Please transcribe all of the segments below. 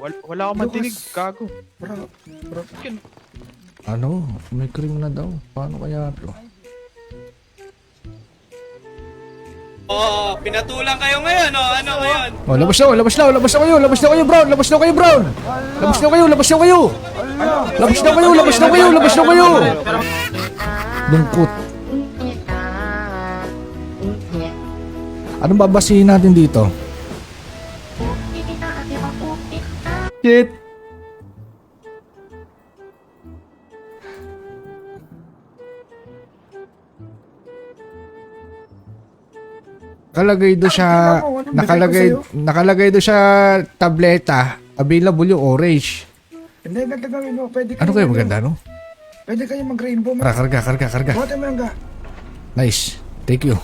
Wala akong matinig, gago. Bro. Ano? May cream na daw. Paano kaya ito? Oo, pinatulang kayo ngayon, oh. Ano ngayon? Oh, labas na kayo, Brown! Labas na kayo! Lungkot. Anong babasihin natin dito? Shit! Nakalagay do sa tableta, available yung orange. Hindi, ganda gawin mo. Pwede Ano kayo maganda, no? Pwede kayo mag-rainbow. Karga. Buhat mo lang ka. Nice. Thank you.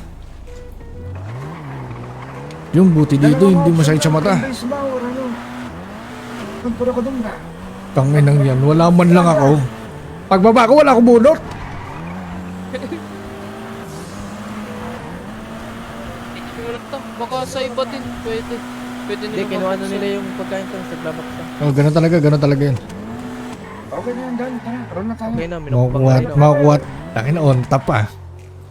Yung buti dito, hindi masakit sa mata. Puro ko doon na. Tanginang yan, wala man lang ako. Pagbaba ko, wala akong bunot. Baka sa iba din, pwede. Pwede nila kinuha na nila yung pagkain ko sa Starbucks. Oh, ganun talaga yan. Okay na yan, Dan. Tara, roll na tayo. Okay na, Makukuha. Takin na on top pa.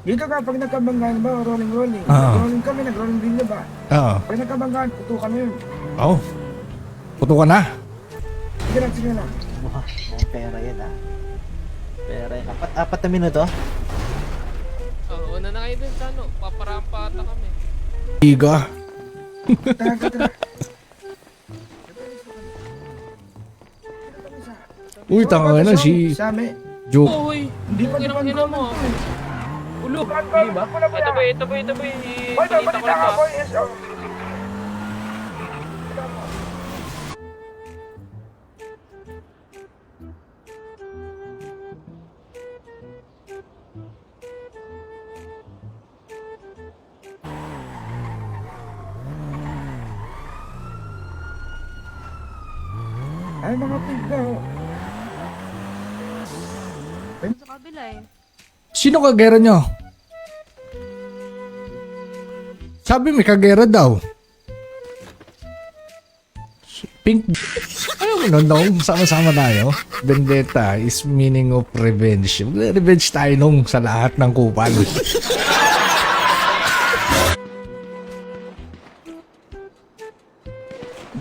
Dito ka, pag nagkabanggaan ba, rolling. Ah. Rolling kami, nag-rolling din niya ba? Oo. Pag nagkabanggaan, puto kami yun. Oo. Puto ka na. Sige na. Pera yan Pera yan. Apat na minuto? Oo, una na kayo dun sa ano, paparampa ata kami. Iga. Tara. Uy, tanga na si Sabi, Joke. Uy, hindi pa naman ina mo. Ulo, hindi ba? Ito ba? Balita ko lang ba? ay mga pig na. Sa kabila eh. Sino kagera nyo? Sabi may kagera daw. Pink. Ayaw mo nun nung sama-sama tayo. Vendetta is meaning of revenge. Revenge tayo nung sa lahat ng kupal.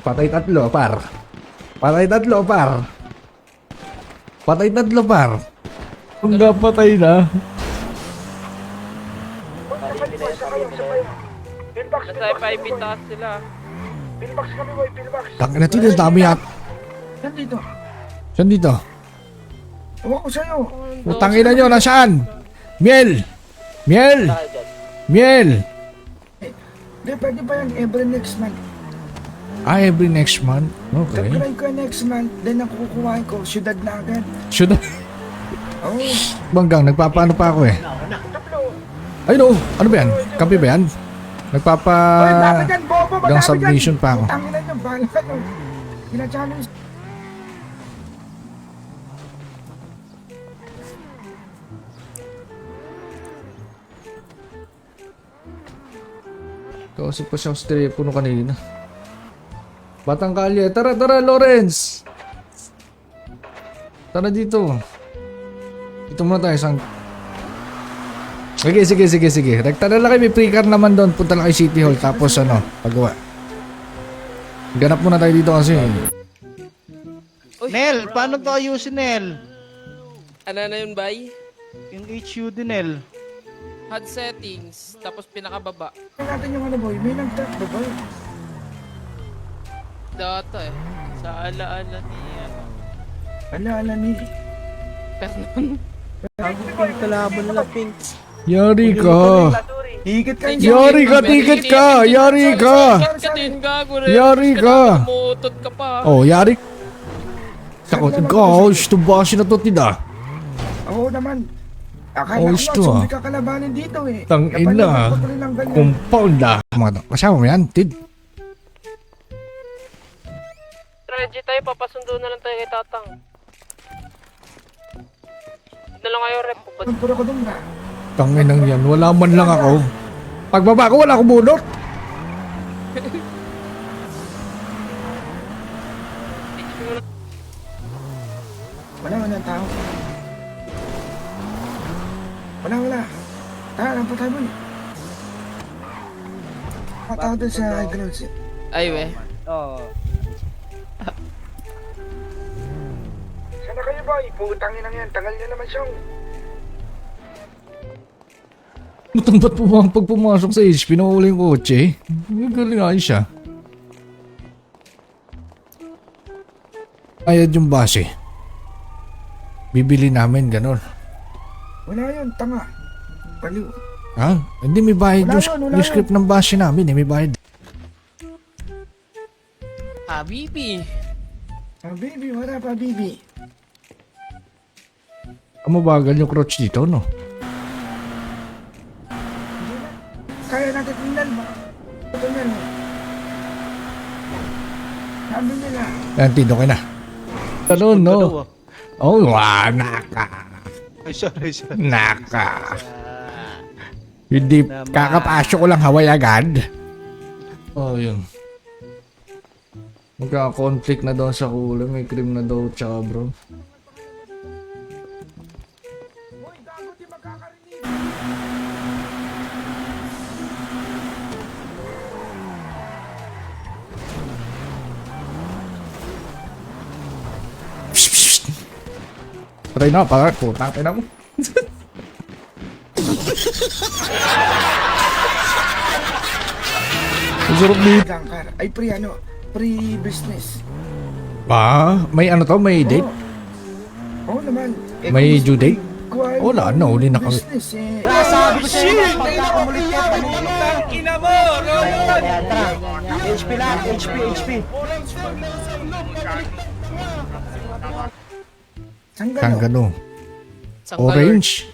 Patay tatlo, par. Hanggang patay na. Nasa FIB taas sila. Pilbox kami, boy, pilbox. Tangin na ito, yung dami at. Yan dito. Saan dito? Huwag ko sa'yo. Utangin na nyo, nasaan? Miel! Hindi, pwede ba yan every next month? Every next month? Okay. Tag-try ko next month, then ang kukuhain ko, syudad na agad. Should Oo. Banggang, nagpapaano pa ako eh. Ay no, ano ba yan? Kampi ba yan? Nagpapa... Oy, dami dyan, bobo, madami Gang dyan. submission pa ako. Tangin na nyo, bahala ka nyo. Gina-challenge. Kausap ko siya sa telepono kanina. Batang kalye, tara, Lawrence! Tara dito. Dito muna tayo, sang... Sige. Nagtala lang kayo, may pre-car naman doon. Punta lang kay City Hall, tapos ano, pagawa. Ganap muna tayo dito kasi. Nel, paano to ayusin, Nel? Ano na yun, bay? Yung HUD, Nel. HUD settings, tapos pinakababa. Tingnan natin yung ano, boy. May nag-tap ba, boy? Data eh. Sa alaala ni ano. Ala ni. Pernon. Pink kalaban nila, Pink. Yari ka! Higit kayo. Yari ka, ticket ka! Yari ka! Bakit ka din gago rin? Yari ka! Umuutot ka pa. Oh, yari. Sakot ka, gusto ba siya natutida? Oo naman. Akala Oh, ko gusto, nga, hindi ka kalabanin dito eh. Tangina. Napanood ko rin ng ganyan. Compound ah. Kasama mo yan, Tid. Reggie tayo, papasundo na lang tayo kay Tatang. Hindi na lang kayo rep. Puro ko doon na. Tanginang yan, wala man lang ako. Pagbaba ko, wala akong bunot. Wala tao. Wala. Tara, patay mo. Patao doon sa Hydrons. Ay, we. Sana kayo ba? Iputangin lang yan. Tagal niya naman siyang. Ba't pag pumasok sa HP, nakawala yung kotse? Galing ayos siya. Ayad yung base. Bibili namin, ganon. Wala yun, tanga. Baliw. Ha? Hindi, may bayad Wala yung, yun, wala yung script ng base namin, may bayad. Habibi. Baby, wala pa, baby. Mabagal yung crotch dito, no? Kaya natin tingnan mo. Ito yan. Sabi nila. Antido ka na. Ano, no? Oh, naka. Ay, sorry. Naka. Hindi, kakapasok ko lang haway agad. Oh, yun. Magka-conflict na daw sa kulay. May cream na daw, tsaka bro. Patay na, putang ina mo. Sarap dito. Langkar. Ay, pre-business. Ba? May ano to? May date? Oo naman. May kung due date? kuhain Wala, mo, uli na kami. Business eh. Sabi ko sa'yo, pagkakamulit ka. Ina mo, Roland! Ayan, tara. HP lang, HP. Sanggano. Orange?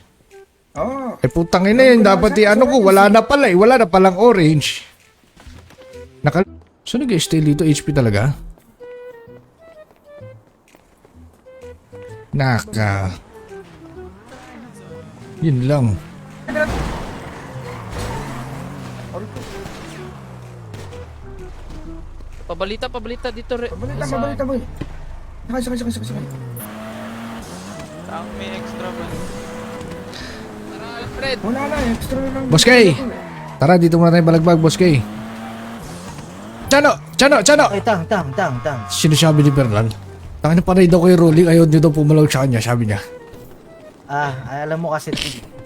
Oo. Eh putang ina yun, dapat ano ko, wala na pala eh. Wala na palang orange. So nag-stay dito, HP talaga? Naka. Yun lang. Pabalita dito. Pabalita mo eh. Sakay. Ang may extra ba? Tara, Alfred. Wala na, extra na lang. Boss Kay! Tara, dito muna tayo balagbag, Boss Kay. Chano! Ay, tang. Sino sabi ni Bernal? Tangin na panay daw kayo rolling, ayaw nyo daw pumalaw sa kanya, sabi niya. Alam mo kasi,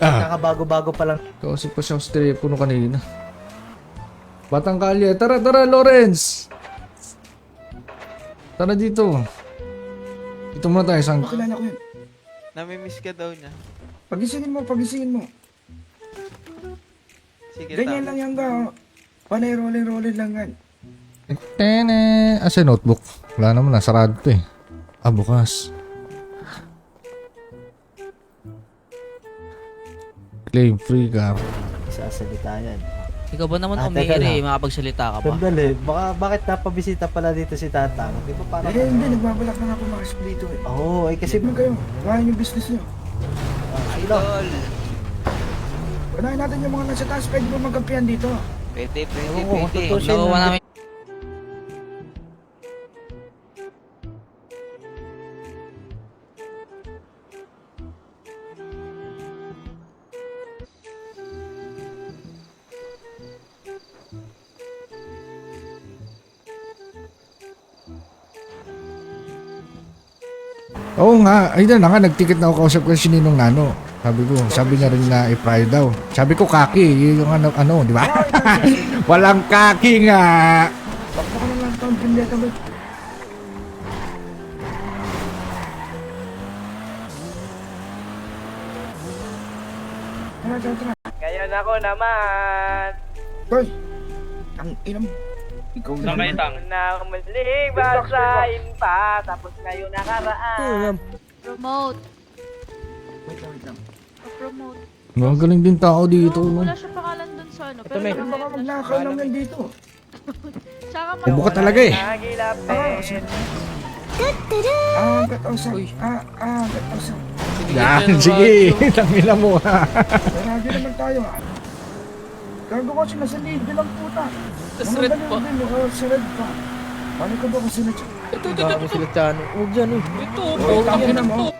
Ah. kakabago-bago pa lang. Kasi pa siya sa telepono kanina. Batang kalye, tara, Lawrence! Tara dito. Dito muna tayo, sang... Kilala ko yun. Namimiss ka daw niya. Pagisingin mo. Sige, Ganyan lang yan ka. Panay rolling lang yan. Tene! Asa notebook? Wala naman, nasarado to eh. Bukas. Claim free car. Sasalita yan. Ikaw ba naman teka umiiri? lang. Makapagsalita ka ba? Sandali, bakit napabisita pala dito si Tatang? Di ba parang... Hindi, nagbabalak na ako makasip dito eh. Oo, ay kasi... Kasi mo kayo, kain yung business nyo. Idol! Unahin natin yung mga nasa taas, pwede mo magkampihan dito. Pwede. Oo, tutusin Nagawa na. namin. Oo nga, ayun na nga, nagtikit na ako kausap ko si Ninong Nano. Sabi niya rin na i-fry daw. Sabi ko kaki, yun yung ano, di ba? Walang kaki nga. Bakit ko lang taon pindeta mo. Tara. Ngayon ako naman. Hoy! Ang inam. Ikaw na. Saan kayo, Tang? Na muling basahin pa. Tapos ngayon nakaraan. Promote. Wait lang. Promote. Magaling din tao dito. No? Wala siya pangalan dun sa ano. Ito, may- Pero baka magnakaw lang yan dito. Tsaka Ubo ka talaga eh. Nagilapin. Gatosa. Gatosa. Yan, sige. Tangina mo ha. Marami naman tayo ah. Gago ko sila sa lead, bilang puta. Tas red pa. Sa red pa. Paano ka ba kasi na Ito. Sila Chano. Huwag dyan eh. Ito, Oh, tangin na mo.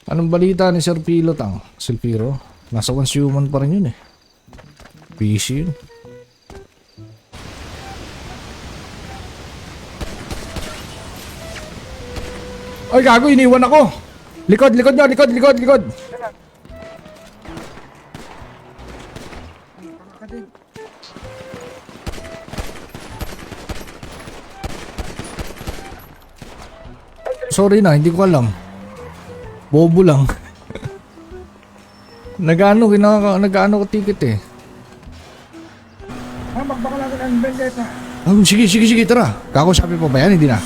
Anong balita ni Sir Pilotang? Sir Piro? Nasa once human pa rin yun eh. Busy yun. Ay gago, iniwan ako. Likod nyo, likod. Sorry na, hindi ko alam. Bobo lang. Nag-ano ko ticket eh. Magbaka natin ang vendetta. Oh, sige, tara. Kakausapin pa ba yan? Hindi na.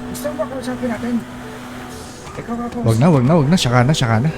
Gusto mo ba kausapin natin? Ikaw ako. Wag na. Saka na.